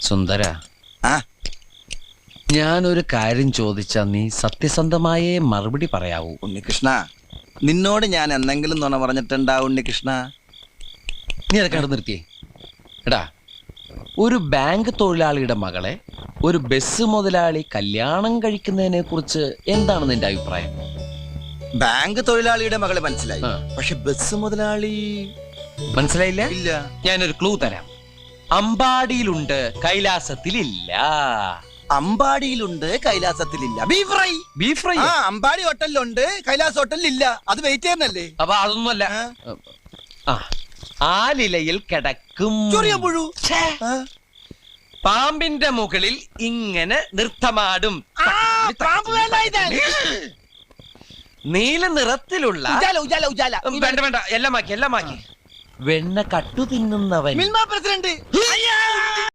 സുന്ദര, ഞാനൊരു കാര്യം ചോദിച്ചാ നീ സത്യസന്ധമായേ മറുപടി പറയാവൂ. ഉണ്ണികൃഷ്ണ, നിന്നോട് ഞാൻ എന്തെങ്കിലും നുണ പറഞ്ഞിട്ടുണ്ടാ ഉണ്ണികൃഷ്ണ? നീ അതൊക്കെ അവിടെ നിർത്തിയേ. എടാ, ഒരു ബാങ്ക് തൊഴിലാളിയുടെ മകളെ ഒരു ബസ് മുതലാളി കല്യാണം കഴിക്കുന്നതിനെ കുറിച്ച് എന്താണ് നിന്റെ അഭിപ്രായം? ബാങ്ക് തൊഴിലാളിയുടെ മകളെ മനസ്സിലായി, പക്ഷെ ബസ് മുതലാളി മനസ്സിലായില്ല? ഇല്ല. ഞാനൊരു ക്ലൂ തരാം. അമ്പാടിയിലുണ്ട്, കൈലാസത്തിലില്ല. അമ്പാടിയിലുണ്ട്, കൈലാസത്തിലില്ല. Beef fry. Beef fry Ambadi ഹോട്ടലിലുണ്ട്, കൈലാസ് ഹോട്ടലിലില്ല. അത് വെയിറ്റ് ചെയ്യുന്നല്ലേ? അപ്പൊ അതൊന്നുമല്ല. ആലിലയിൽ കിടക്കും ചൊറിയമ്പുഴു. പാമ്പിന്റെ മുകളിൽ ഇങ്ങനെ നൃത്തമാടും. നീല നിറത്തിലുള്ള വേണ്ട വേണ്ട, എല്ലാം മാക്കി. വെണ്ണ കട്ടു തിന്നുന്നവൻ. മിൽമ പ്രസിഡന്റ്.